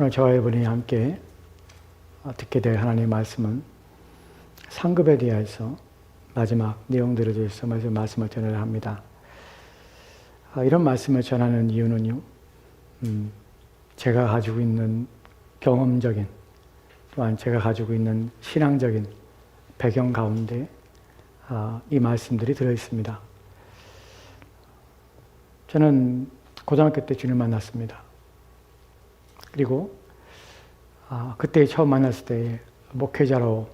오늘 저와 여러분이 함께 듣게 될 하나님의 말씀은 상급에 대해서 마지막 내용들에 대해서 말씀을 전하려 합니다. 이런 말씀을 전하는 이유는요, 제가 가지고 있는 경험적인 또한 제가 가지고 있는 신앙적인 배경 가운데 이 말씀들이 들어있습니다. 저는 고등학교 때 주님 만났습니다. 그리고 그때 처음 만났을 때 목회자로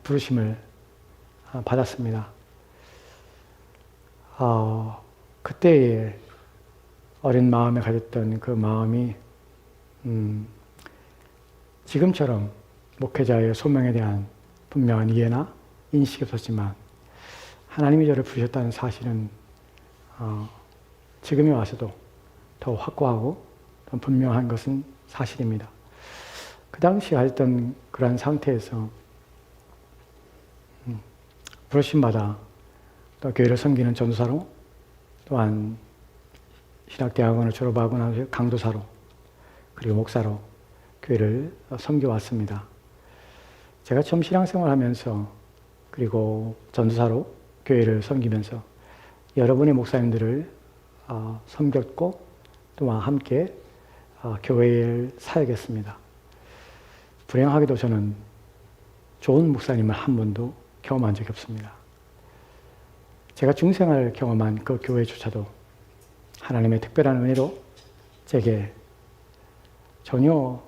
부르심을 받았습니다. 그때의 어린 마음에 가졌던 그 마음이 지금처럼 목회자의 소명에 대한 분명한 이해나 인식이 없었지만 하나님이 저를 부르셨다는 사실은 지금에 와서도 더 확고하고 더 분명한 것은 사실입니다. 그 당시 가졌던 그러한 상태에서 부르심받아 또 교회를 섬기는 전도사로 또한 신학대학원을 졸업하고 나서 강도사로 그리고 목사로 교회를 섬겨왔습니다. 제가 처음 신앙생활하면서 그리고 전도사로 교회를 섬기면서 여러분의 목사님들을 섬겼고 또한 함께 교회를 사역했습니다. 불행하게도 저는 좋은 목사님을 한 번도 경험한 적이 없습니다. 제가 중생을 경험한 그 교회조차도 하나님의 특별한 은혜로 제게 전혀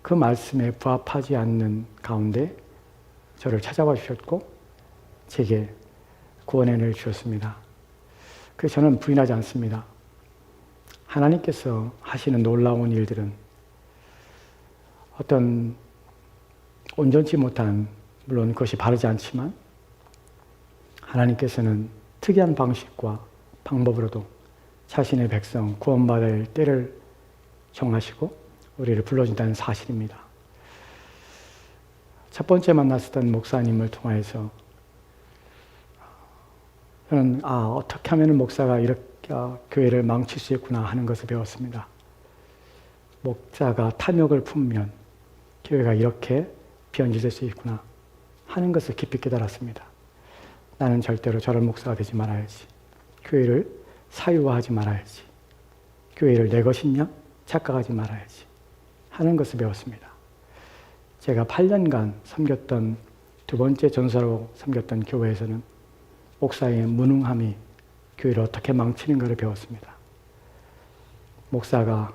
그 말씀에 부합하지 않는 가운데 저를 찾아와 주셨고 제게 구원의 은혜를 주셨습니다. 그래서 저는 부인하지 않습니다. 하나님께서 하시는 놀라운 일들은 어떤 온전치 못한, 물론 그것이 바르지 않지만 하나님께서는 특이한 방식과 방법으로도 자신의 백성 구원받을 때를 정하시고 우리를 불러준다는 사실입니다. 첫 번째 만났었던 목사님을 통해서 저는 어떻게 하면 목사가 이렇게 교회를 망칠 수 있구나 하는 것을 배웠습니다. 목사가 탐욕을 품으면 교회가 이렇게 변질될 수 있구나 하는 것을 깊이 깨달았습니다. 나는 절대로 저런 목사가 되지 말아야지. 교회를 사유화하지 말아야지. 교회를 내 것이냐 착각하지 말아야지 하는 것을 배웠습니다. 제가 8년간 섬겼던 두 번째 전사로 섬겼던 교회에서는 목사의 무능함이 교회를 어떻게 망치는가를 배웠습니다. 목사가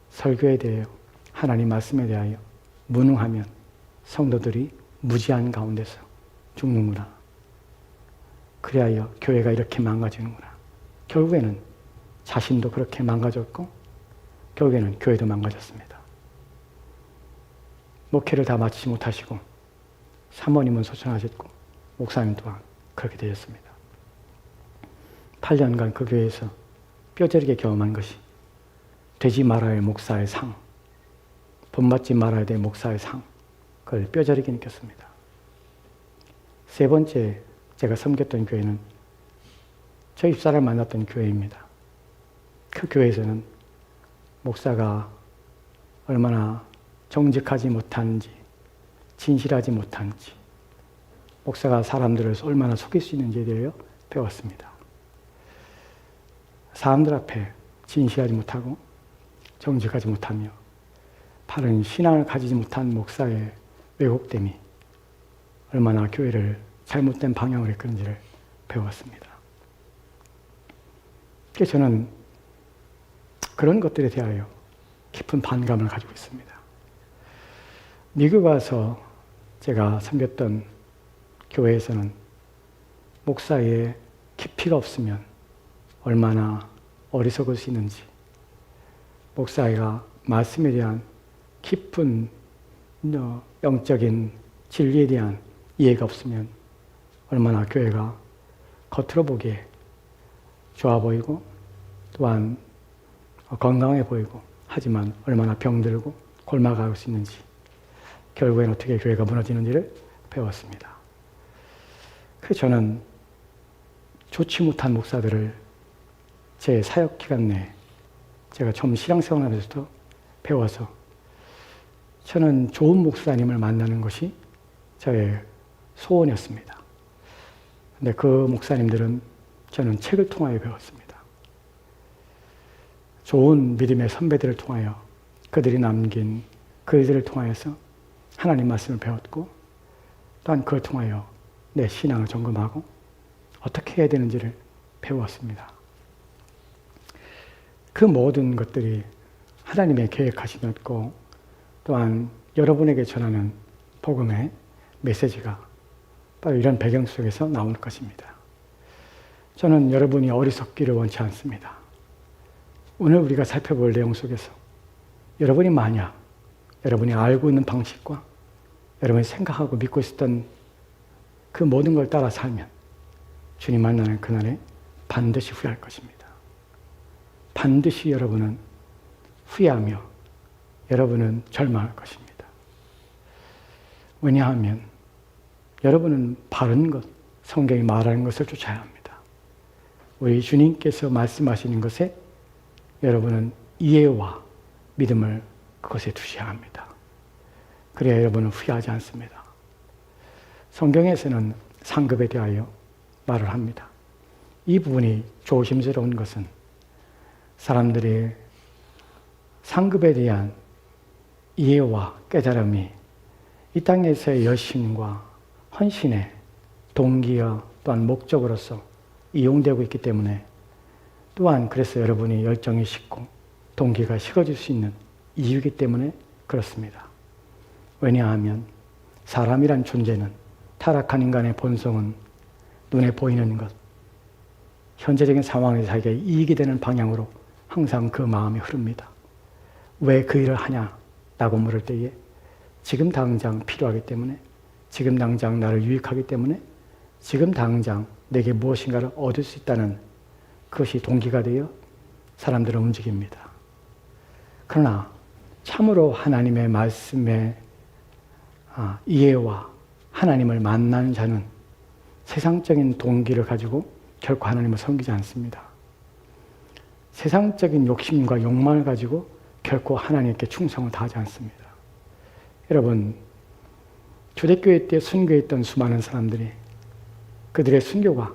설교에 대하여 하나님 말씀에 대하여 무능하면 성도들이 무지한 가운데서 죽는구나. 그리하여 교회가 이렇게 망가지는구나. 결국에는 자신도 그렇게 망가졌고 결국에는 교회도 망가졌습니다. 목회를 다 마치지 못하시고 사모님은 소천하셨고 목사님 또한 그렇게 되셨습니다. 8년간 그 교회에서 뼈저리게 경험한 것이 되지 말아야 할 목사의 상, 본받지 말아야 될 목사의 상, 그걸 뼈저리게 느꼈습니다. 세 번째 제가 섬겼던 교회는 저 입사를 만났던 교회입니다. 그 교회에서는 목사가 얼마나 정직하지 못한지, 진실하지 못한지, 목사가 사람들을 얼마나 속일 수 있는지에 대하여 배웠습니다. 사람들 앞에 진실하지 못하고 정직하지 못하며 바른 신앙을 가지지 못한 목사의 왜곡됨이 얼마나 교회를 잘못된 방향으로 이끄는지를 배웠습니다. 그래서 저는 그런 것들에 대하여 깊은 반감을 가지고 있습니다. 미국 와서 제가 섬겼던 교회에서는 목사의 깊이가 없으면 얼마나 어리석을 수 있는지, 목사가 말씀에 대한 깊은 영적인 진리에 대한 이해가 없으면 얼마나 교회가 겉으로 보기에 좋아 보이고 또한 건강해 보이고 하지만 얼마나 병들고 골마갈 수 있는지, 결국엔 어떻게 교회가 무너지는지를 배웠습니다. 그래서 저는 좋지 못한 목사들을 제 사역 기간 내에 제가 처음 신앙생활하면서도 배워서 저는 좋은 목사님을 만나는 것이 저의 소원이었습니다. 근데 그 목사님들은 저는 책을 통하여 배웠습니다. 좋은 믿음의 선배들을 통하여 그들이 남긴 글들을 통하여서 하나님 말씀을 배웠고 또한 그걸 통하여 내 신앙을 점검하고 어떻게 해야 되는지를 배웠습니다. 그 모든 것들이 하나님의 계획하심이었고 또한 여러분에게 전하는 복음의 메시지가 바로 이런 배경 속에서 나올 것입니다. 저는 여러분이 어리석기를 원치 않습니다. 오늘 우리가 살펴볼 내용 속에서 여러분이 만약 여러분이 알고 있는 방식과 여러분이 생각하고 믿고 있었던 그 모든 걸 따라 살면 주님 만나는 그날에 반드시 후회할 것입니다. 반드시 여러분은 후회하며 여러분은 절망할 것입니다. 왜냐하면 여러분은 바른 것, 성경이 말하는 것을 쫓아야 합니다. 우리 주님께서 말씀하시는 것에 여러분은 이해와 믿음을 그것에 두셔야 합니다. 그래야 여러분은 후회하지 않습니다. 성경에서는 상급에 대하여 말을 합니다. 이 부분이 조심스러운 것은 사람들이 상급에 대한 이해와 깨달음이 이 땅에서의 열심과 헌신의 동기와 또한 목적으로서 이용되고 있기 때문에 또한 그래서 여러분이 열정이 식고 동기가 식어질 수 있는 이유이기 때문에 그렇습니다. 왜냐하면 사람이란 존재는 타락한 인간의 본성은 눈에 보이는 것, 현재적인 상황에서 자기가 이익이 되는 방향으로 항상 그 마음이 흐릅니다. 왜 그 일을 하냐? 라고 물을 때에 지금 당장 필요하기 때문에, 지금 당장 나를 유익하기 때문에, 지금 당장 내게 무엇인가를 얻을 수 있다는 그것이 동기가 되어 사람들을 움직입니다. 그러나 참으로 하나님의 말씀의 이해와 하나님을 만나는 자는 세상적인 동기를 가지고 결코 하나님을 섬기지 않습니다. 세상적인 욕심과 욕망을 가지고 결코 하나님께 충성을 다하지 않습니다. 여러분, 초대교회 때 순교했던 수많은 사람들이 그들의 순교가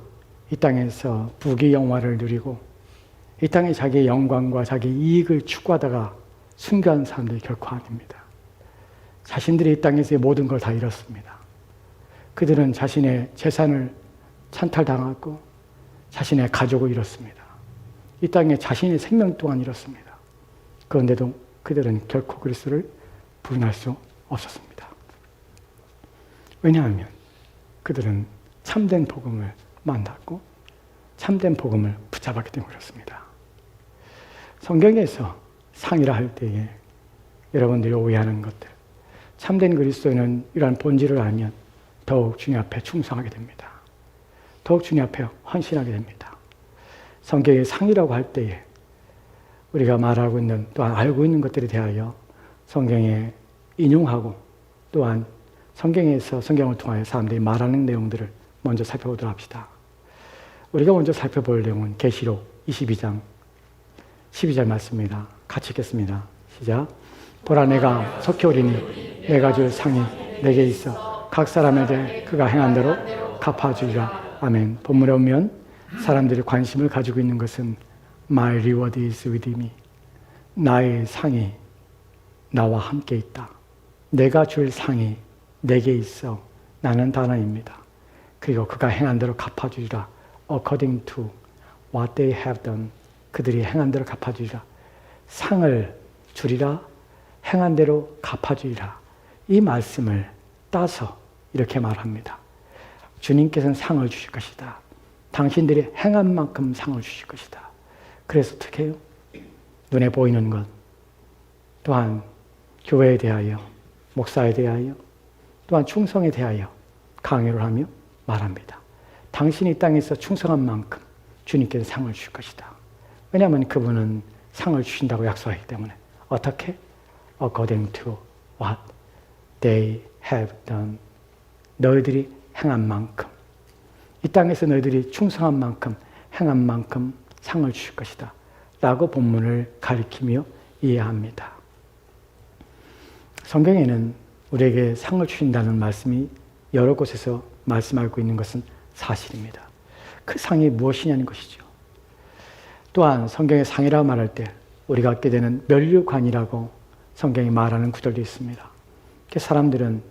이 땅에서 부귀 영화를 누리고 이 땅에 자기의 영광과 자기 이익을 추구하다가 순교한 사람들이 결코 아닙니다. 자신들이 이 땅에서의 모든 걸 다 잃었습니다. 그들은 자신의 재산을 찬탈당하고 자신의 가족을 잃었습니다. 이 땅에 자신의 생명 또한 잃었습니다. 그런데도 그들은 결코 그리스도를 부인할 수 없었습니다. 왜냐하면 그들은 참된 복음을 만났고 참된 복음을 붙잡았기 때문에 그렇습니다. 성경에서 상이라 할 때에 여러분들이 오해하는 것들, 참된 그리스도인은 이러한 본질을 알면 더욱 주님 앞에 충성하게 됩니다. 더욱 주님 앞에 헌신하게 됩니다. 성경의 상이라고 할 때에 우리가 말하고 있는 또한 알고 있는 것들에 대하여 성경에 인용하고 또한 성경에서 성경을 통하여 사람들이 말하는 내용들을 먼저 살펴보도록 합시다. 우리가 먼저 살펴볼 내용은 계시록 22장 12절 말씀입니다. 같이 읽겠습니다. 시작. 보라 내가 속히 오리니 내가 줄 상이 내게 있어 각 사람에 대해 그가 행한 대로 갚아주리라. 아멘. 본문에 오면 사람들이 관심을 가지고 있는 것은 My reward is with me. 나의 상이 나와 함께 있다. 내가 줄 상이 내게 있어 나는 단어입니다. 그리고 그가 행한 대로 갚아주리라. According to what they have done. 그들이 행한 대로 갚아주리라. 상을 주리라. 행한 대로 갚아주리라. 이 말씀을 따서 이렇게 말합니다. 주님께서는 상을 주실 것이다. 당신들이 행한 만큼 상을 주실 것이다. 그래서 어떻게 해요? 눈에 보이는 것, 또한 교회에 대하여, 목사에 대하여, 또한 충성에 대하여 강요를 하며 말합니다. 당신이 이 땅에서 충성한 만큼 주님께서 상을 주실 것이다. 왜냐하면 그분은 상을 주신다고 약속하기 때문에. 어떻게? According to what they have done. 너희들이 행한 만큼, 이 땅에서 너희들이 충성한 만큼, 행한 만큼 상을 주실 것이다. 라고 본문을 가리키며 이해합니다. 성경에는 우리에게 상을 주신다는 말씀이 여러 곳에서 말씀하고 있는 것은 사실입니다. 그 상이 무엇이냐는 것이죠. 또한 성경의 상이라고 말할 때 우리가 얻게 되는 면류관이라고 성경이 말하는 구절도 있습니다. 사람들은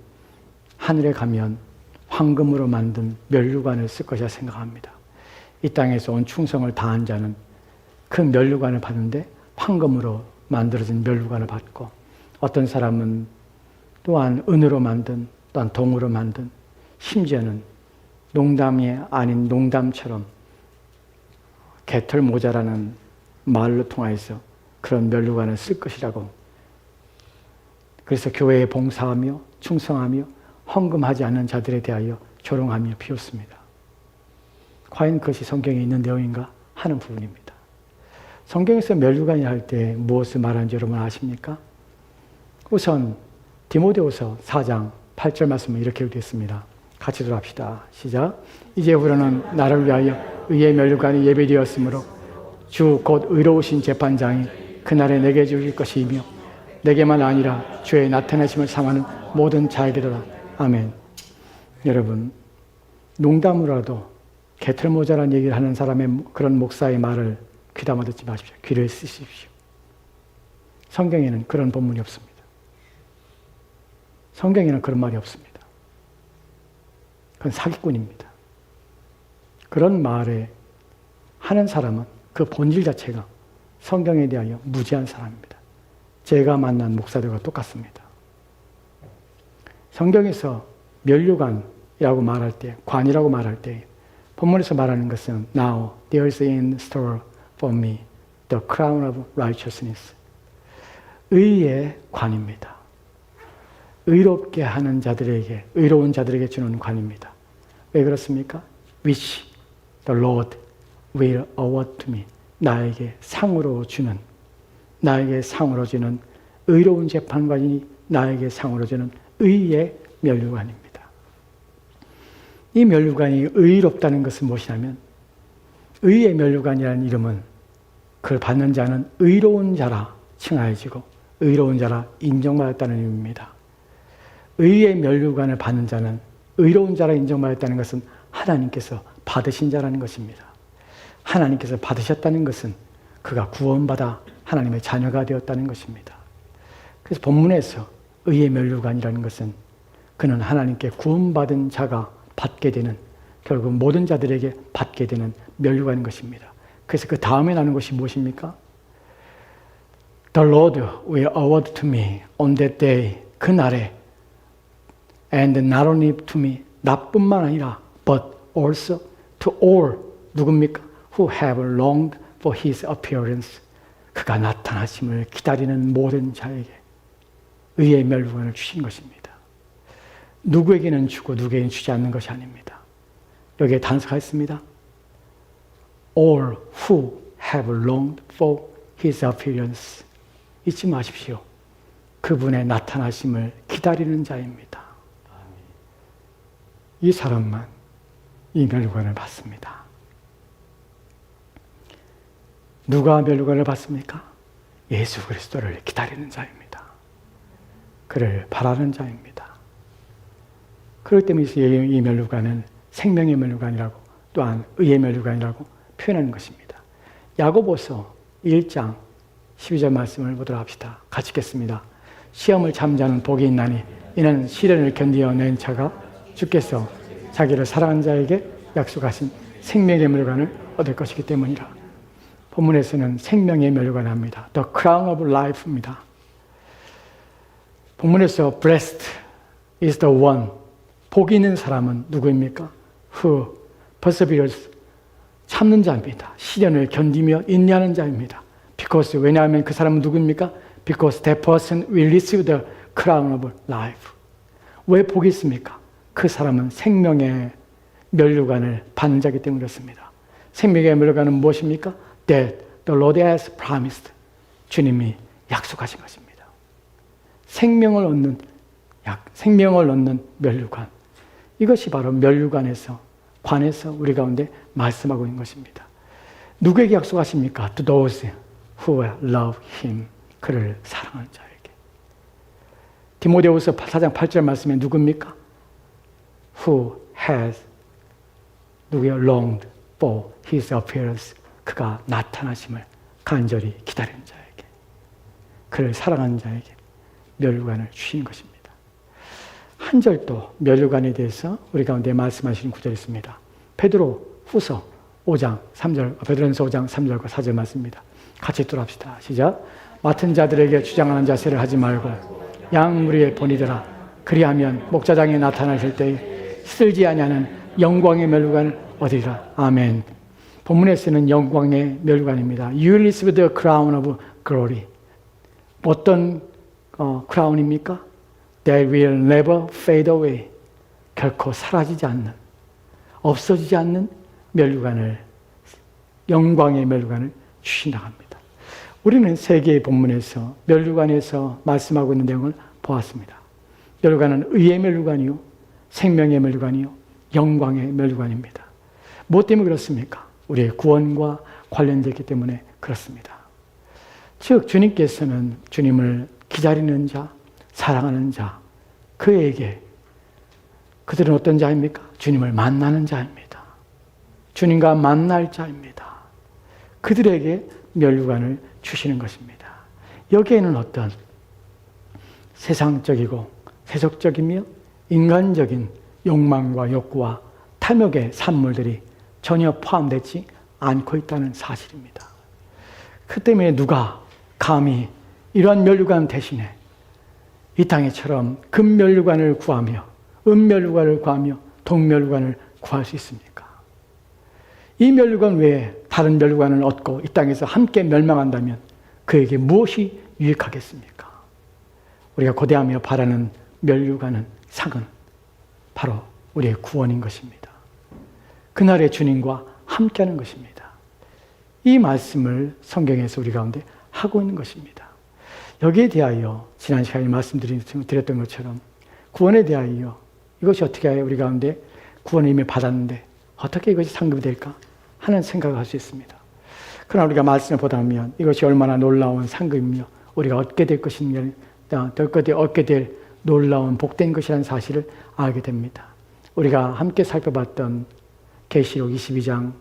하늘에 가면 황금으로 만든 면류관을 쓸 것이라 생각합니다. 이 땅에서 온 충성을 다한 자는 그 면류관을 받는데 황금으로 만들어진 면류관을 받고, 어떤 사람은 또한 은으로 만든, 또한 동으로 만든, 심지어는 농담이 아닌 농담처럼 개털 모자라는 말로 통하여서 그런 면류관을 쓸 것이라고, 그래서 교회에 봉사하며 충성하며 헌금하지 않는 자들에 대하여 조롱하며 비웃습니다. 과연 그것이 성경에 있는 내용인가 하는 부분입니다. 성경에서 면류관이 할 때 무엇을 말하는지 여러분 아십니까? 우선 디모데후서 4장 8절 말씀은 이렇게 되어 있습니다. 같이 들어갑시다. 시작. 이제부터는 나를 위하여 의의 면류관이 예비되었으므로 주 곧 의로우신 재판장이 그날에 내게 주실 것이며 내게만 아니라 주의 나타나심을 삼하는 모든 자에게로다. 아멘. 여러분, 농담으로라도 개털모자란 얘기를 하는 사람의 그런 목사의 말을 귀담아 듣지 마십시오. 귀를 쓰십시오. 성경에는 그런 본문이 없습니다. 성경에는 그런 말이 없습니다. 그건 사기꾼입니다. 그런 말에 하는 사람은 그 본질 자체가 성경에 대하여 무지한 사람입니다. 제가 만난 목사들과 똑같습니다. 성경에서 면류관이라고 말할 때, 관이라고 말할 때 본문에서 말하는 것은 Now there is in store for me the crown of righteousness. 의의 관입니다. 의롭게 하는 자들에게, 의로운 자들에게 주는 관입니다. 왜 그렇습니까? Which the Lord will award to me. 나에게 상으로 주는 의로운 재판관이 나에게 상으로 주는 의의 면류관입니다. 이 면류관이 의롭다는 것은 무엇이냐면, 의의 면류관이라는 이름은 그걸 받는 자는 의로운 자라 칭하여지고 의로운 자라 인정받았다는 의미입니다. 의의 면류관을 받는 자는 의로운 자라 인정받았다는 것은 하나님께서 받으신 자라는 것입니다. 하나님께서 받으셨다는 것은 그가 구원받아 하나님의 자녀가 되었다는 것입니다. 그래서 본문에서 의의 면류관이라는 것은 그는 하나님께 구원받은 자가 받게 되는, 결국 모든 자들에게 받게 되는 면류관인 것입니다. 그래서 그 다음에 나는 것이 무엇입니까? The Lord will award to me on that day. 그날에 and not only to me, 나뿐만 아니라 but also to all. 누굽니까? Who have longed for his appearance. 그가 나타나심을 기다리는 모든 자에게 의의 면류관을 주신 것입니다. 누구에게는 주고 누구에게는 주지 않는 것이 아닙니다. 여기에 단서가 있습니다. All who have longed for his appearance. 잊지 마십시오. 그분의 나타나심을 기다리는 자입니다. 이 사람만 이 면류관을 받습니다. 누가 면류관을 받습니까? 예수 그리스도를 기다리는 자입니다. 그를 바라는 자입니다. 그렇기 때문에 이 면류관은 생명의 면류관이라고, 또한 의의 면류관이라고 표현하는 것입니다. 야고보서 1장 12절 말씀을 보도록 합시다. 같이 읽겠습니다. 시험을 참자는 복이 있나니 이는 시련을 견디어낸 자가 주께서 자기를 사랑하는 자에게 약속하신 생명의 면류관을 얻을 것이기 때문이라. 본문에서는 생명의 면류관을 합니다. The crown of life입니다. 본문에서 blessed is the one. 복이 있는 사람은 누구입니까? Who perseveres. 참는 자입니다. 시련을 견디며 인내하는 자입니다. Because, 왜냐하면 그 사람은 누구입니까? Because that person will receive the crown of life. 왜 복이 있습니까? 그 사람은 생명의 면류관을 받는 자이기 때문에 그렇습니다. 생명의 면류관은 무엇입니까? That the Lord has promised. 주님이 약속하신 것입니다. 생명을 얻는 면류관. 이것이 바로 면류관에서, 관에서 우리 가운데 말씀하고 있는 것입니다. 누구에게 약속하십니까? To those who love him. 그를 사랑하는 자에게. 디모데후서 4장 8절 말씀에 누굽니까? Who has 누구요? longed for his appearance. 그가 나타나심을 간절히 기다리는 자에게, 그를 사랑하는 자에게 면류관을 주시는 것입니다. 한 절 또 면류관에 대해서 우리 가운데 말씀하시는 구절이 있습니다. 베드로후서 5장 3절, 베드로전서 5장 3절과 4절 말씀입니다. 같이 읽도록 시작. 맡은 자들에게 주장하는 자세를 하지 말고 양 무리에 보니더라. 그리하면 목자장에 나타나실 때에 쓸지 아니하는 영광의 면류관을 얻으리라. 아멘. 본문에 쓰는 영광의 면류관입니다. You will receive the crown of glory. 어떤 크라운입니까? That will never fade away. 결코 사라지지 않는, 없어지지 않는 면류관을, 영광의 면류관을 주신다고 합니다. 우리는 세 개의 본문에서 면류관에서 말씀하고 있는 내용을 보았습니다. 면류관은 의의 면류관이요, 생명의 면류관이요, 영광의 면류관입니다. 무엇 때문에 그렇습니까? 우리의 구원과 관련되기 때문에 그렇습니다. 즉 주님께서는 주님을 기다리는 자, 사랑하는 자, 그에게, 그들은 어떤 자입니까? 주님을 만나는 자입니다. 주님과 만날 자입니다. 그들에게 면류관을 주시는 것입니다. 여기에는 어떤 세상적이고 세속적이며 인간적인 욕망과 욕구와 탐욕의 산물들이 전혀 포함되지 않고 있다는 사실입니다. 그 때문에 누가 감히 이러한 면류관 대신에 이 땅에처럼 금면류관을 구하며 은면류관을 구하며 동면류관을 구할 수 있습니까? 이 면류관 외에 다른 면류관을 얻고 이 땅에서 함께 멸망한다면 그에게 무엇이 유익하겠습니까? 우리가 고대하며 바라는 면류관은, 상은 바로 우리의 구원인 것입니다. 그날의 주님과 함께하는 것입니다. 이 말씀을 성경에서 우리 가운데 하고 있는 것입니다. 여기에 대하여 지난 시간에 말씀드렸던 것처럼 구원에 대하여 이것이 어떻게 우리 가운데 구원을 이미 받았는데 어떻게 이것이 상급이 될까 하는 생각을 할 수 있습니다. 그러나 우리가 말씀을 보다 보면 이것이 얼마나 놀라운 상급이며 우리가 얻게 될 것이며 얻게 될 놀라운 복된 것이라는 사실을 알게 됩니다. 우리가 함께 살펴봤던 계시록 22장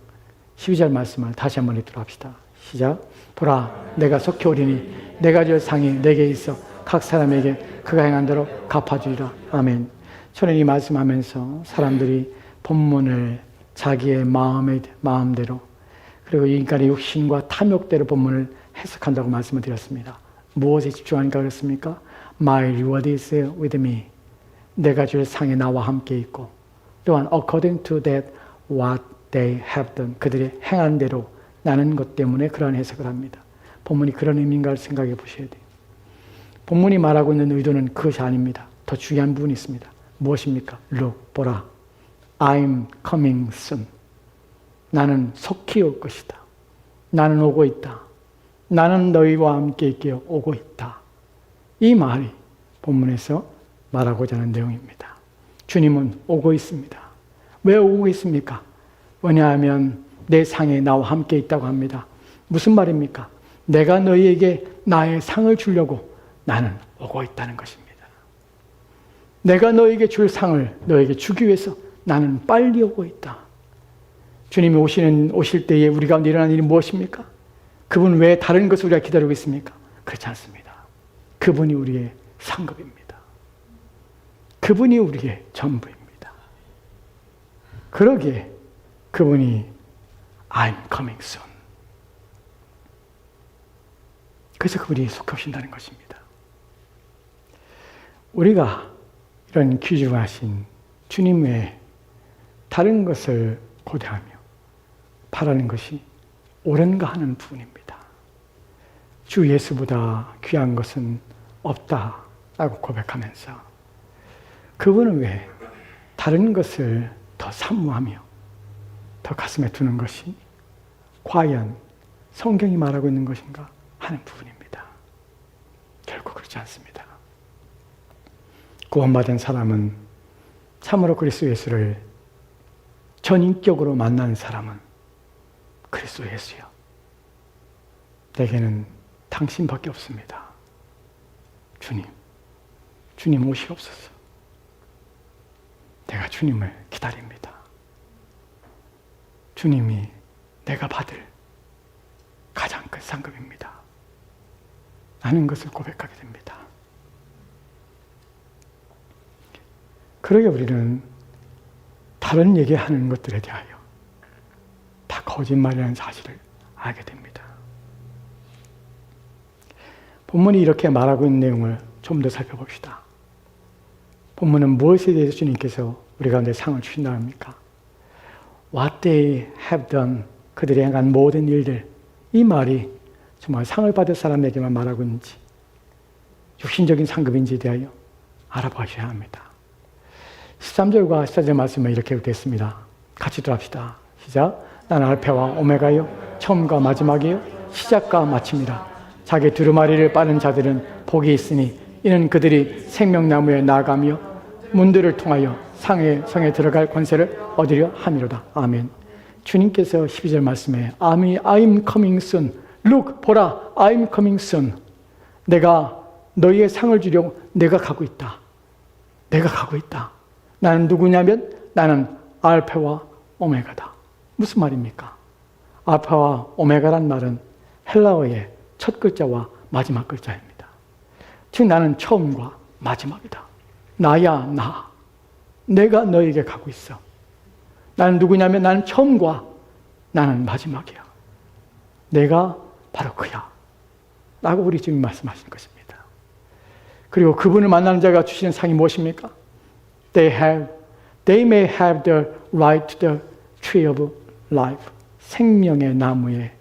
12절 말씀을 다시 한번 읽도록 합시다. 시작. 보라, 내가 속히 오리니 내가 줄 상이 내게 있어 각 사람에게 그가 행한 대로 갚아주리라. 아멘. 저는 이 말씀하면서 사람들이 본문을 자기의 마음대로 그리고 인간의 욕심과 탐욕대로 본문을 해석한다고 말씀을 드렸습니다. 무엇에 집중하니까 그렇습니까? My reward is with me. 내가 줄 상이 나와 함께 있고 또한 according to that what they have done. 그들이 행한 대로 나는 것 때문에 그러한 해석을 합니다. 본문이 그런 의미인가를 생각해 보셔야 돼요. 본문이 말하고 있는 의도는 그것이 아닙니다. 더 중요한 부분이 있습니다. 무엇입니까? Look, 보라. I'm coming soon. 나는 속히 올 것이다. 나는 오고 있다. 나는 너희와 함께 있게 오고 있다. 이 말이 본문에서 말하고자 하는 내용입니다. 주님은 오고 있습니다. 왜 오고 있습니까? 왜냐하면 내 상에 나와 함께 있다고 합니다. 무슨 말입니까? 내가 너희에게 나의 상을 주려고 나는 오고 있다는 것입니다. 내가 너에게 줄 상을 너에게 주기 위해서 나는 빨리 오고 있다. 주님이 오실 때에 우리 가운데 일어난 일이 무엇입니까? 그분 외에 다른 것을 우리가 기다리고 있습니까? 그렇지 않습니다. 그분이 우리의 상급입니다. 그분이 우리의 전부입니다. 그러기에 그분이 I'm coming soon. 그래서 그분이 속해 오신다는 것입니다. 우리가 이런 귀중하신 주님 외에 다른 것을 고대하며 바라는 것이 옳은가 하는 부분입니다. 주 예수보다 귀한 것은 없다라고 고백하면서 그분은 왜 다른 것을 더 사모하며 더 가슴에 두는 것이 과연 성경이 말하고 있는 것인가 하는 부분입니다. 결코 그렇지 않습니다. 구원받은 사람은 참으로 그리스도 예수를 전인격으로 만나는 사람은 그리스도 예수요. 내게는 당신밖에 없습니다. 주님, 주님 오시옵소서. 내가 주님을 기다립니다. 주님이 내가 받을 가장 큰 상급입니다. 라는 것을 고백하게 됩니다. 그러게 우리는 다른 얘기하는 것들에 대하여 다 거짓말이라는 사실을 알게 됩니다. 본문이 이렇게 말하고 있는 내용을 좀 더 살펴봅시다. 본문은 무엇에 대해서 주님께서 우리 가운데 상을 주신다 합니까? What they have done, 그들이 행한 모든 일들, 이 말이 정말 상을 받을 사람에게만 말하고 있는지 육신적인 상급인지에 대하여 알아보셔야 합니다. 13절과 14절 말씀은 이렇게 됐습니다. 같이 들어갑시다. 시작. 나는 알파와 오메가요 처음과 마지막이요 시작과 마침이라. 자기 두루마리를 빠는 자들은 복이 있으니 이는 그들이 생명나무에 나아가며 문들을 통하여 성에 들어갈 권세를 얻으려 함이로다. 아멘. 주님께서 12절 말씀에 I'm coming soon. Look, 보라, I'm coming soon. 내가 너희의 상을 주려고 내가 가고 있다. 내가 가고 있다. 나는 누구냐면 나는 알파와 오메가다. 무슨 말입니까? 알파와 오메가란 말은 헬라어의 첫 글자와 마지막 글자입니다. 즉 나는 처음과 마지막이다. 나야 나. 내가 너에게 가고 있어. 나는 누구냐면 나는 처음과 나는 마지막이야. 내가 바로 그야. 라고 우리 주님 말씀하신 것입니다. 그리고 그분을 만나는 자가 주시는 상이 무엇입니까? They may have the right to the tree of life. 생명의 나무에.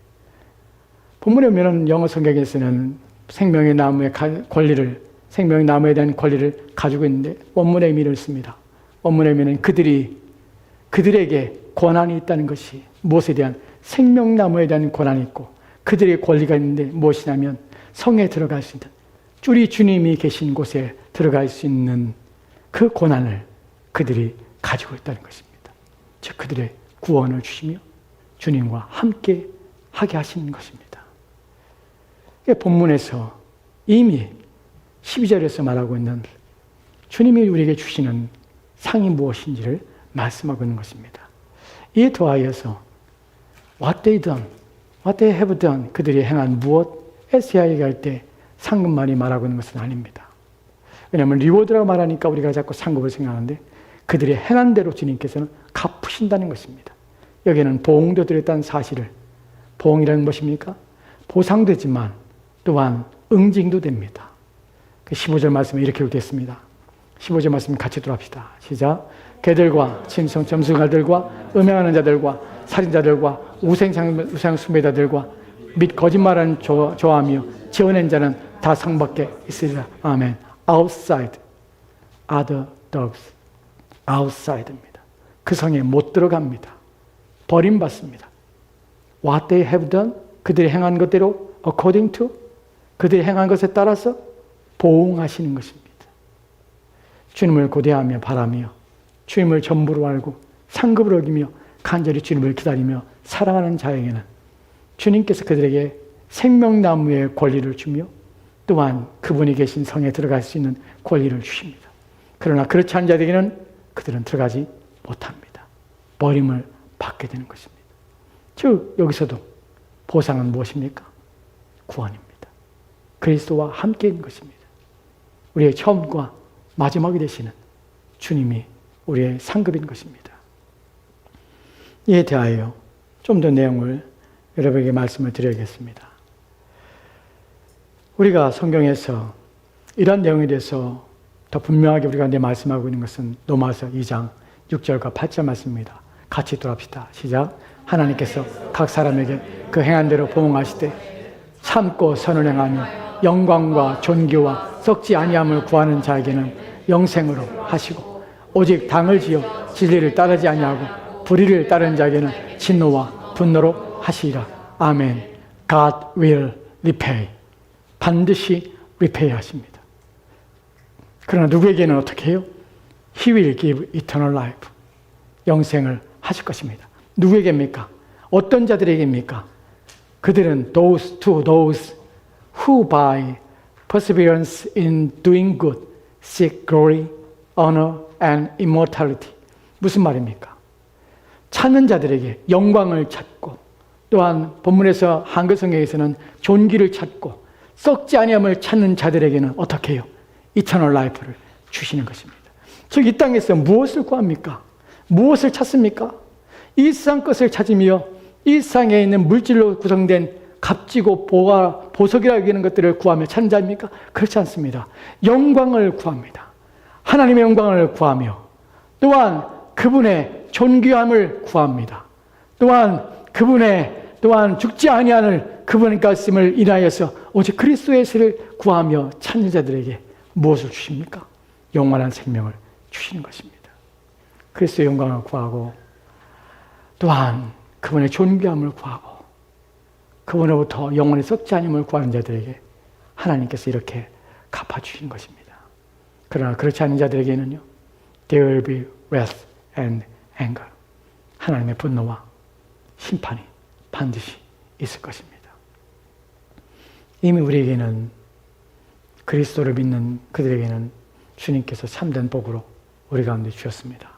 본문에 보면 영어 성경에서는 생명의 나무의 권리를, 생명의 나무에 대한 권리를 가지고 있는데 원문의 의미를 씁니다. 원문의 의미는 그들에게 권한이 있다는 것이 무엇에 대한 생명나무에 대한 권한이 있고 그들의 권리가 있는데 무엇이냐면 성에 들어갈 수 있는 우리 주님이 계신 곳에 들어갈 수 있는 그 권한을 그들이 가지고 있다는 것입니다. 즉 그들의 구원을 주시며 주님과 함께 하게 하시는 것입니다. 본문에서 이미 12절에서 말하고 있는 주님이 우리에게 주시는 상이 무엇인지를 말씀하고 있는 것입니다. 이에 더하여서 What they done, what they have done, 그들이 행한 무엇에서 얘기할 때 상급만이 말하고 있는 것은 아닙니다. 왜냐하면 리워드라고 말하니까 우리가 자꾸 상급을 생각하는데 그들이 행한 대로 주님께서는 갚으신다는 것입니다. 여기에는 보응도 들었다는 사실을, 보응이라는 것입니까? 보상되지만 또한 응징도 됩니다. 15절 말씀에 이렇게 되었습니다. 15절 말씀 같이 들어갑시다. 시작. 개들과 짐승 점수가들과 음행하는 자들과 살인자들과 우상 숭배자들과 및 거짓말하는 좋아하며 지어낸 자는 다 상밖에 있으리라. 아멘. Outside are the dogs. Outside입니다. 그 성에 못 들어갑니다. 버림받습니다. What they have done, 그들이 행한 것대로 according to, 그들이 행한 것에 따라서 보응하시는 것입니다. 주님을 고대하며 바라며 주님을 전부로 알고 상급을 어기며 간절히 주님을 기다리며 사랑하는 자에게는 주님께서 그들에게 생명나무의 권리를 주며 또한 그분이 계신 성에 들어갈 수 있는 권리를 주십니다. 그러나 그렇지 않은 자들에게는 그들은 들어가지 못합니다. 버림을 받게 되는 것입니다. 즉 여기서도 보상은 무엇입니까? 구원입니다. 그리스도와 함께 있는 것입니다. 우리의 처음과 마지막이 되시는 주님이 우리의 상급인 것입니다. 이에 대하여 좀 더 내용을 여러분에게 말씀을 드려야겠습니다. 우리가 성경에서 이런 내용에 대해서 더 분명하게 우리가 말씀하고 있는 것은 로마서 2장 6절과 8절 말씀입니다. 같이 돌아봅시다. 시작. 하나님께서 각 사람에게 그 행한 대로 보응하시되 참고 선을 행하며 영광과 존귀와 썩지 아니함을 구하는 자에게는 영생으로 하시고 오직 당을 지어 진리를 따르지 아니하고 불의를 따르는 자에게는 진노와 분노로 하시리라. 아멘. God will repay. 반드시 repay 하십니다. 그러나 누구에게는 어떻게 해요? He will give eternal life. 영생을 하실 것입니다. 누구에게입니까? 어떤 자들에게입니까? 그들은 to those who by perseverance in doing good, seek glory, honor, and immortality. 무슨 말입니까? 찾는 자들에게 영광을 찾고, 또한 본문에서 한글 성경에서는 존귀를 찾고, 썩지 아니함을 찾는 자들에게는 어떻게 해요? 이터널 라이프를 주시는 것입니다. 즉 이 땅에서 무엇을 구합니까? 무엇을 찾습니까? 이 세상 것을 찾으며 이 세상에 있는 물질로 구성된 값지고 보석이라 여기는 것들을 구하며 찾는 자입니까? 그렇지 않습니다. 영광을 구합니다. 하나님의 영광을 구하며, 또한 그분의 존귀함을 구합니다. 또한 그분의 죽지 아니하는 그분의 말씀을 인하여서 오직 그리스도의 세를 구하며 찾는 자들에게 무엇을 주십니까? 영원한 생명을 주시는 것입니다. 그리스도의 영광을 구하고, 또한 그분의 존귀함을 구하고, 그분으로부터 영원히 썩지 아님을 구하는 자들에게 하나님께서 이렇게 갚아주시는 것입니다. 그러나 그렇지 않은 자들에게는요, there will be wrath and anger. 하나님의 분노와 심판이 반드시 있을 것입니다. 이미 우리에게는, 그리스도를 믿는 그들에게는 주님께서 참된 복으로 우리 가운데 주셨습니다.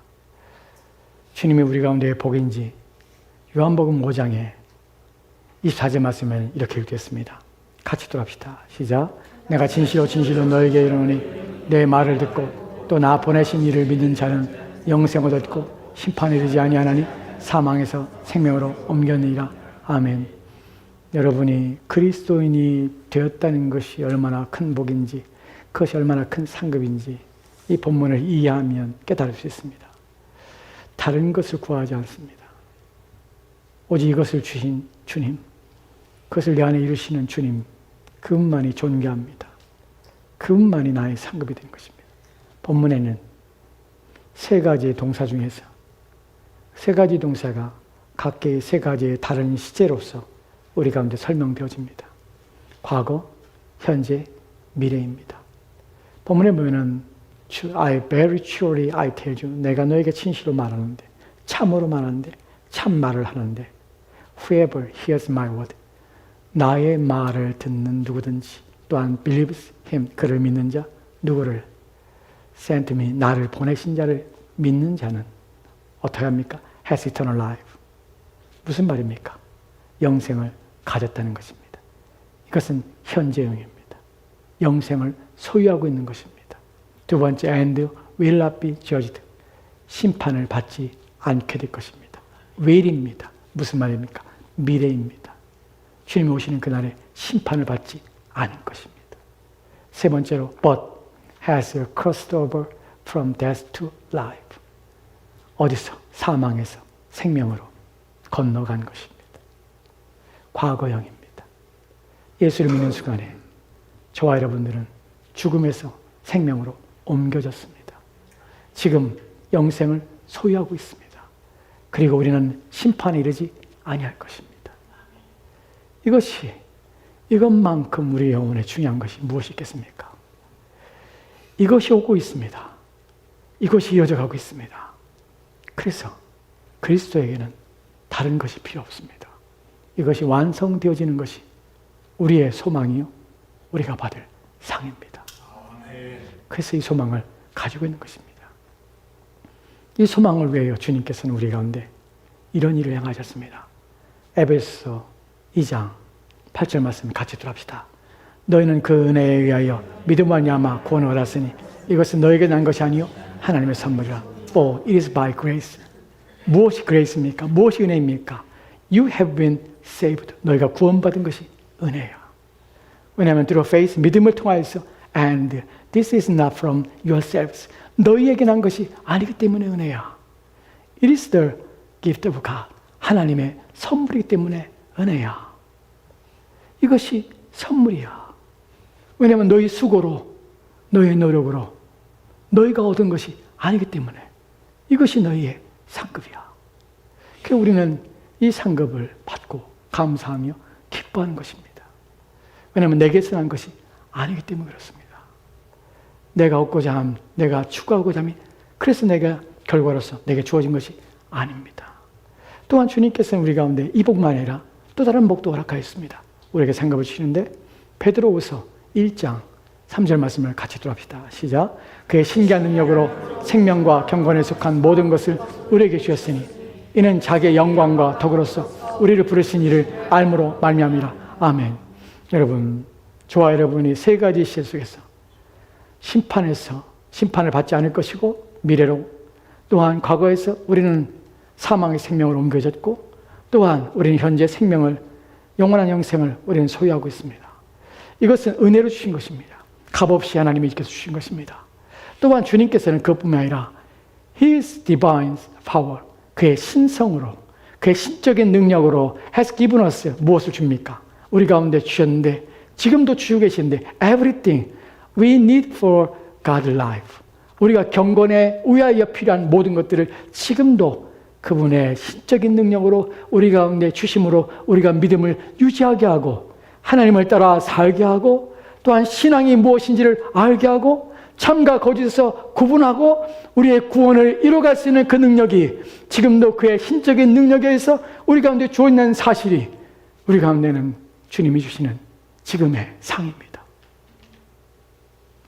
주님이 우리 가운데의 복인지 요한복음 5장에 24절 말씀을 이렇게 읽겠습니다. 같이 돌아갑시다. 시작. 내가 진실로 너에게 이르노니 내 말을 듣고 또 나 보내신 이를 믿는 자는 영생을 얻고 심판에 이르지 아니하나니 사망에서 생명으로 옮겼느니라. 아멘. 여러분이 그리스도인이 되었다는 것이 얼마나 큰 복인지, 그것이 얼마나 큰 상급인지 이 본문을 이해하면 깨달을 수 있습니다. 다른 것을 구하지 않습니다. 오직 이것을 주신 주님, 그것을 내 안에 이루시는 주님, 그분만이 존귀합니다. 그분만이 나의 상급이 된 것입니다. 본문에는 세 가지의 동사 중에서 세 가지 동사가 각기 세 가지의 다른 시제로서 우리 가운데 설명되어집니다. 과거, 현재, 미래입니다. 본문에 보면은 I very truly I tell you, 내가 너에게 진실로 말하는데, 참으로 말하는데, 참 말을 하는데, whoever hears my word, 나의 말을 듣는 누구든지, 또한 believes him, 그를 믿는 자, 누구를? sent me, 나를 보내신 자를 믿는 자는 어떻게 합니까? has eternal life. 무슨 말입니까? 영생을 가졌다는 것입니다. 이것은 현재형입니다. 영생을 소유하고 있는 것입니다. 두 번째, and will not be judged. 심판을 받지 않게 될 것입니다. will입니다. 무슨 말입니까? 미래입니다. 주님이 오시는 그날에 심판을 받지 않을 것입니다. 세 번째로, but has crossed over from death to life. 어디서? 사망에서 생명으로 건너간 것입니다. 과거형입니다. 예수를 믿는 순간에 저와 여러분들은 죽음에서 생명으로 옮겨졌습니다. 지금 영생을 소유하고 있습니다. 그리고 우리는 심판에 이르지 아니할 것입니다. 이것만큼 우리 영혼에 중요한 것이 무엇이 있겠습니까? 이것이 오고 있습니다. 이것이 이어져 가고 있습니다. 그래서 그리스도에게는 다른 것이 필요 없습니다. 이것이 완성되어지는 것이 우리의 소망이요, 우리가 받을 상입니다. 그래서 이 소망을 가지고 있는 것입니다. 이 소망을 위하여 주님께서는 우리 가운데 이런 일을 행하셨습니다. 에베소서 2장 8절 말씀 같이 들합시다. 너희는 그 은혜에 의하여 믿음으로 말미암아 구원을 얻었으니 이것은 너에게 난 것이 아니요 하나님의 선물이라. For it is by grace. 무엇이 grace입니까? 무엇이 은혜입니까? You have been saved. 너희가 구원받은 것이 은혜야. 왜냐하면 through faith, 믿음을 통하여서 and this is not from yourselves. 너희에게 난 것이 아니기 때문에 은혜야. It is the gift of God. 하나님의 선물이기 때문에 은혜야. 이것이 선물이야. 왜냐하면 너희 수고로, 너희 노력으로 너희가 얻은 것이 아니기 때문에 이것이 너희의 상급이야. 그래서 우리는 이 상급을 받고 감사하며 기뻐하는 것입니다. 왜냐하면 내게서 난 것이 아니기 때문에 그렇습니다. 내가 얻고자 함, 내가 추구하고자 함이 그래서 내가 결과로서 내게 주어진 것이 아닙니다. 또한 주님께서는 우리 가운데 이 복만 아니라 또 다른 복도 허락하였습니다. 우리에게 상급을 주시는데 베드로후서 1장 3절 말씀을 같이 들어봅시다. 시작. 그의 신기한 능력으로 생명과 경건에 속한 모든 것을 우리에게 주셨으니 이는 자기의 영광과 덕으로서 우리를 부르신 이를 알므로 말미암이라. 아멘. 여러분, 저와 여러분이 세 가지 시대 속에서 심판을 받지 않을 것이고 미래로, 또한 과거에서 우리는 사망의 생명으로 옮겨졌고, 또한 우리는 현재 생명을, 영원한 영생을 우리는 소유하고 있습니다. 이것은 은혜로 주신 것입니다. 값없이 하나님이 주께서 주신 것입니다. 또한 주님께서는 그것뿐만 아니라 His divine power, 그의 신성으로, 그의 신적인 능력으로 has given us 무엇을 줍니까? 우리 가운데 주셨는데, 지금도 주시고 계신데, everything we need for God's life, 우리가 경건에 위하여 필요한 모든 것들을 지금도 그분의 신적인 능력으로 우리 가운데 주심으로 우리가 믿음을 유지하게 하고, 하나님을 따라 살게 하고, 또한 신앙이 무엇인지를 알게 하고, 참과 거짓에서 구분하고 우리의 구원을 이뤄갈 수 있는 그 능력이 지금도 그의 신적인 능력에 의해서 우리 가운데 주어 있는 사실이, 우리 가운데는 주님이 주시는 지금의 상입니다.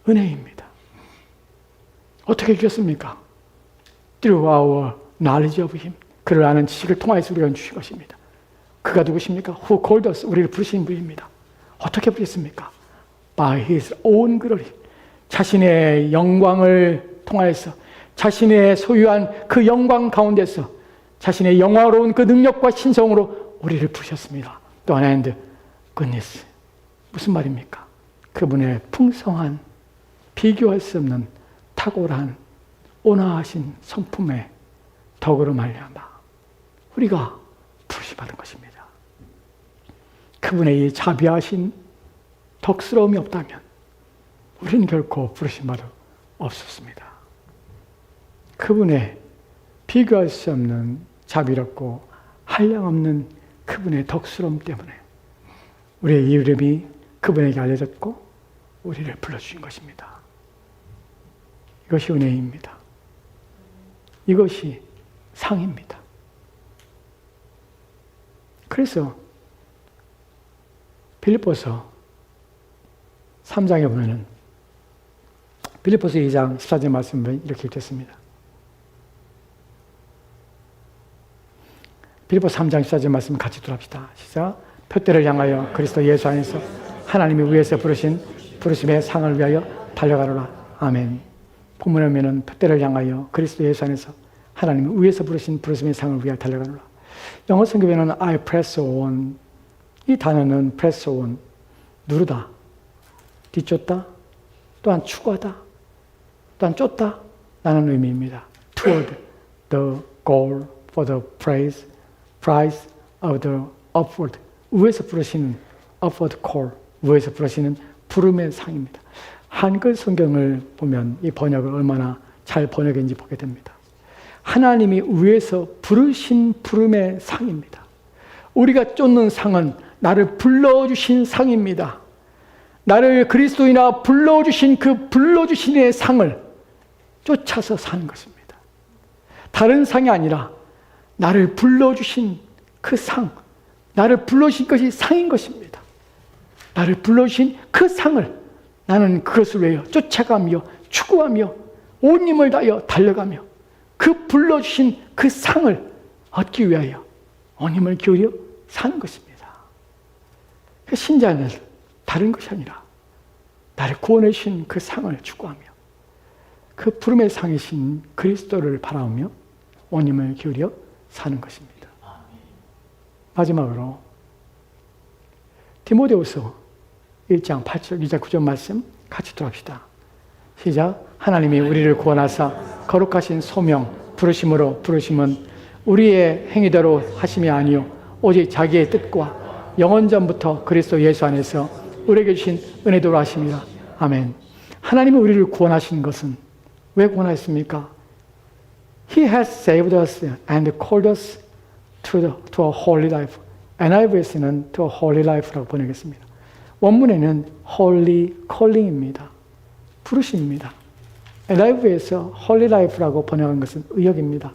은혜입니다. 어떻게 주셨습니까? Through our knowledge of Him. 그를 아는 지식을 통하여서 우리가 주신 것입니다. 그가 누구십니까? Who called us. 우리를 부르신 분입니다. 어떻게 부르셨습니까? By His own glory. 자신의 영광을 통하여서, 자신의 소유한 그 영광 가운데서 자신의 영화로운 그 능력과 신성으로 우리를 부르셨습니다. 또한 and goodness. 무슨 말입니까? 그분의 풍성한, 비교할 수 없는 탁월한 온화하신 성품의 덕으로 말미암아 우리가 부르심받은 것입니다. 그분의 이 자비하신 덕스러움이 없다면 우리는 결코 부르심받을 없었습니다. 그분의 비교할 수 없는 자비롭고 한량없는 그분의 덕스러움 때문에 우리의 이름이 그분에게 알려졌고 우리를 불러주신 것입니다. 이것이 은혜입니다. 이것이 상입니다. 그래서 빌립보서 3장에 보면은, 빌립보서 2장 14절 말씀을 이렇게 읽겠습니다. 빌립보서 3장 14절 말씀 같이 들어봅시다. 시작. 표대를 향하여 그리스도 예수 안에서 하나님이 위에서 부르신 부르심의 상을 위하여 달려가노라. 아멘. 본문에 보면은 표대를 향하여 그리스도 예수 안에서 하나님이 위에서 부르신 부르심의 상을 위하여 달려가노라. 영어 성경에는 I press on. 이 단어는 press on, 누르다, 뒤쫓다, 또한 추구하다, 또한 쫓다 라는 의미입니다. Toward the goal for the prize of the upward. 위에서 부르시는 upward call, 위에서 부르시는 부름의 상입니다. 한글 성경을 보면 이 번역을 얼마나 잘 번역했는지 보게 됩니다. 하나님이 위에서 부르신 부름의 상입니다. 우리가 쫓는 상은 나를 불러주신 상입니다. 나를 그리스도인아 불러주신 그 불러주신 이의 상을 쫓아서 사는 것입니다. 다른 상이 아니라 나를 불러주신 그 상, 나를 불러주신 것이 상인 것입니다. 나를 불러주신 그 상을 나는 그것을 위하여 쫓아가며 추구하며 온 힘을 다하여 달려가며 그 불러주신 그 상을 얻기 위하여 온 힘을 기울여 사는 것입니다. 그 신자는 다른 것이 아니라 나를 구원해 주신 그 상을 추구하며 그 부름의 상이신 그리스도를 바라보며 온 힘을 기울여 사는 것입니다. 마지막으로 디모데후서 1장 8절, 2절, 9절 말씀 같이 들어봅시다. 시작. 하나님이 우리를 구원하사 거룩하신 소명 부르심으로, 부르심은 우리의 행위대로 하심이 아니요 오직 자기의 뜻과 영원전부터 그리스도 예수 안에서 우리에게 주신 은혜대로 하심이라. 아멘. 하나님이 우리를 구원하신 것은 왜 구원하셨습니까? He has saved us and called us to a holy life. NIV에서는 to a holy life라고 번역했습니다. 원문에는 holy calling입니다. 부르심입니다. NIV에서 holy life라고 번역한 것은 의역입니다.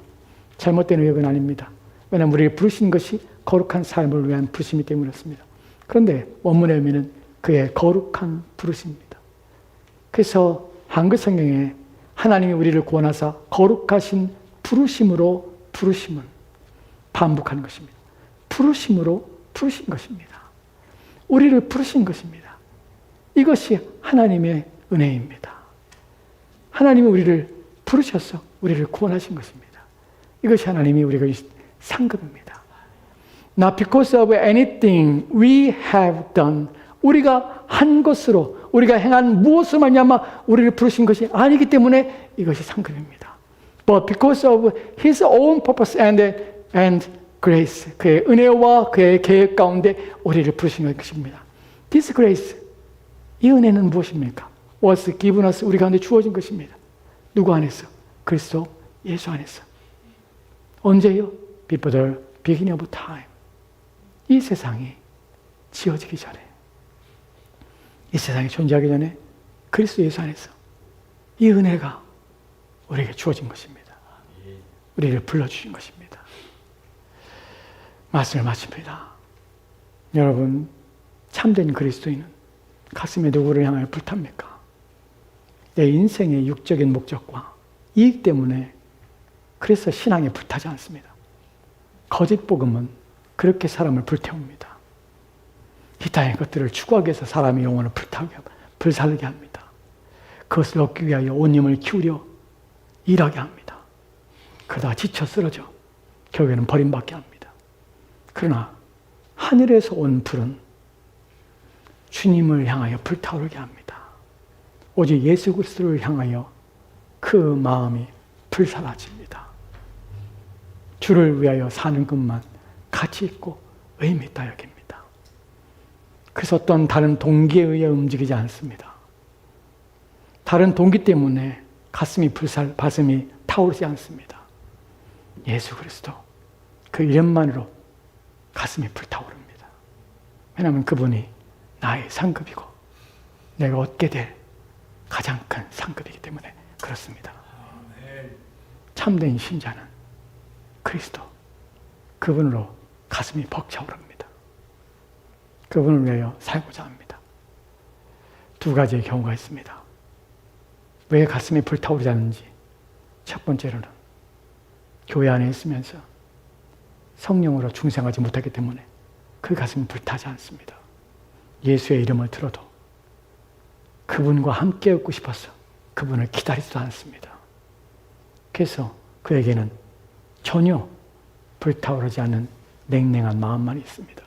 잘못된 의역은 아닙니다. 왜냐하면 우리를 부르신 것이 거룩한 삶을 위한 부르심이 때문에 그렇습니다. 그런데 원문의 의미는 그의 거룩한 부르심입니다. 그래서 한글 성경에 하나님이 우리를 구원하사 거룩하신 부르심으로 부르심을 반복하는 것입니다. 부르심으로 부르신 것입니다. 우리를 부르신 것입니다. 이것이 하나님의 은혜입니다. 하나님이 우리를 부르셔서 우리를 구원하신 것입니다. 이것이 하나님이 우리가 상급입니다. Not because of anything we have done. 우리가 한 것으로, 우리가 행한 무엇을 말미암아 우리를 부르신 것이 아니기 때문에 이것이 상급입니다. But because of His own purpose and grace. 그의 은혜와 그의 계획 가운데 우리를 부르신 것입니다. This grace, 이 은혜는 무엇입니까? Was given us, 우리 가운데 주어진 것입니다. 누구 안에서? 그리스도 예수 안에서. 언제요? Before the beginning of time. 이 세상이 지어지기 전에, 이 세상이 존재하기 전에 그리스도 예수 안에서 이 은혜가 우리에게 주어진 것입니다. 우리를 불러주신 것입니다. 말씀을 마칩니다. 여러분, 참된 그리스도인은 가슴에 누구를 향하여 불탑니까? 내 인생의 육적인 목적과 이익 때문에 그래서 신앙에 불타지 않습니다. 거짓 복음은 그렇게 사람을 불태웁니다. 이 땅의 것들을 추구하기 위해서 사람의 영혼을 불살게 합니다. 그것을 얻기 위하여 온 힘을 기울여 일하게 합니다. 그러다가 지쳐 쓰러져 결국에는 버림받게 합니다. 그러나 하늘에서 온 불은 주님을 향하여 불타오르게 합니다. 오직 예수 그리스도를 향하여 그 마음이 불사라집니다. 주를 위하여 사는 것만 가치 있고 의미 있다 여깁니다. 그래서 어떤 다른 동기에 의해 움직이지 않습니다. 다른 동기 때문에 가슴이 타오르지 않습니다. 예수 그리스도, 그 이름만으로 가슴이 불타오릅니다. 왜냐하면 그분이 나의 상급이고 내가 얻게 될 가장 큰 상급이기 때문에 그렇습니다. 참된 신자는 그리스도, 그분으로 가슴이 벅차오릅니다. 그분을 위하여 살고자 합니다. 두 가지의 경우가 있습니다. 왜 가슴이 불타오르지 않는지. 첫 번째로는 교회 안에 있으면서 성령으로 중생하지 못하기 때문에 그 가슴이 불타지 않습니다. 예수의 이름을 들어도 그분과 함께 얻고 싶어서 그분을 기다리지도 않습니다. 그래서 그에게는 전혀 불타오르지 않는 냉랭한 마음만 있습니다.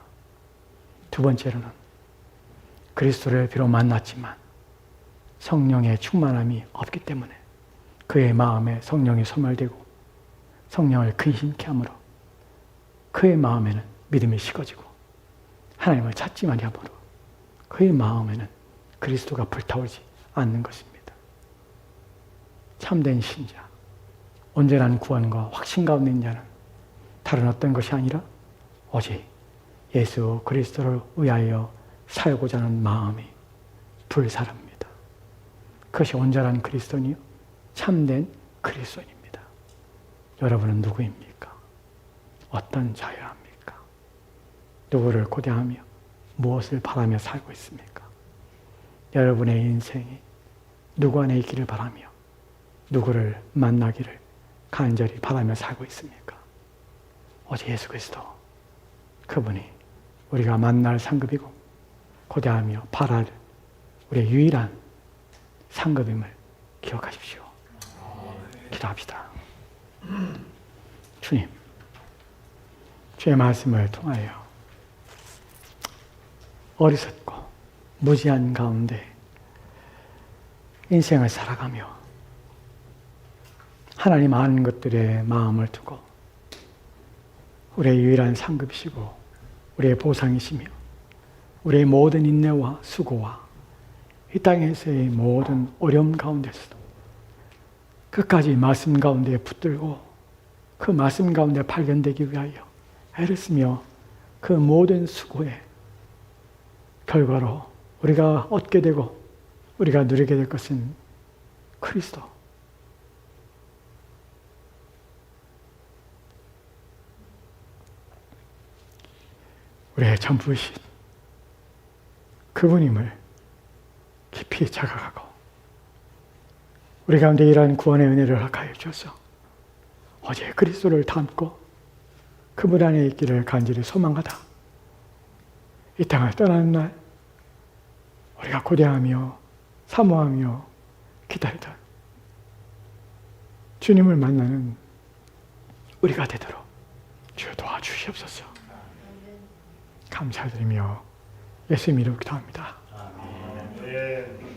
두 번째로는 그리스도를 비록 만났지만 성령의 충만함이 없기 때문에 그의 마음에 성령이 소멸되고 성령을 근심케 함으로 그의 마음에는 믿음이 식어지고 하나님을 찾지 아니하므로 그의 마음에는 그리스도가 불타오르지 않는 것입니다. 참된 신자, 온전한 구원과 확신 가운데 있는 자는 다른 어떤 것이 아니라 오직 예수 그리스도를 위하여 살고자 하는 마음이 불사릅니다. 그것이 온전한 그리스도인이요 참된 그리스도인입니다. 여러분은 누구입니까? 어떤 자여야 합니까? 누구를 고대하며 무엇을 바라며 살고 있습니까? 여러분의 인생이 누구 안에 있기를 바라며 누구를 만나기를 간절히 바라며 살고 있습니까? 오직 예수 그리스도, 그분이 우리가 만날 상급이고 고대하며 바랄 우리의 유일한 상급임을 기억하십시오. 기도합시다. 주님, 주의 말씀을 통하여 어리석고 무지한 가운데 인생을 살아가며 하나님 아는 것들에 마음을 두고 우리의 유일한 상급이시고 우리의 보상이시며 우리의 모든 인내와 수고와 이 땅에서의 모든 어려움 가운데서도 끝까지 말씀 가운데 붙들고 그 말씀 가운데 발견되기 위하여 애를 쓰며 그 모든 수고의 결과로 우리가 얻게 되고 우리가 누리게 될 것은 그리스도, 우리의 전부이신 그분임을 깊이 자각하고 우리 가운데 이러한 구원의 은혜를 허락하여 주셔서 어제 그리스도를 닮고 그분 안에 있기를 간절히 소망하다. 이 땅을 떠나는 날 우리가 고대하며 사모하며 기다리던 주님을 만나는 우리가 되도록 주여 도와주시옵소서. 감사드리며 예수님 이름으로 기도합니다. 아멘.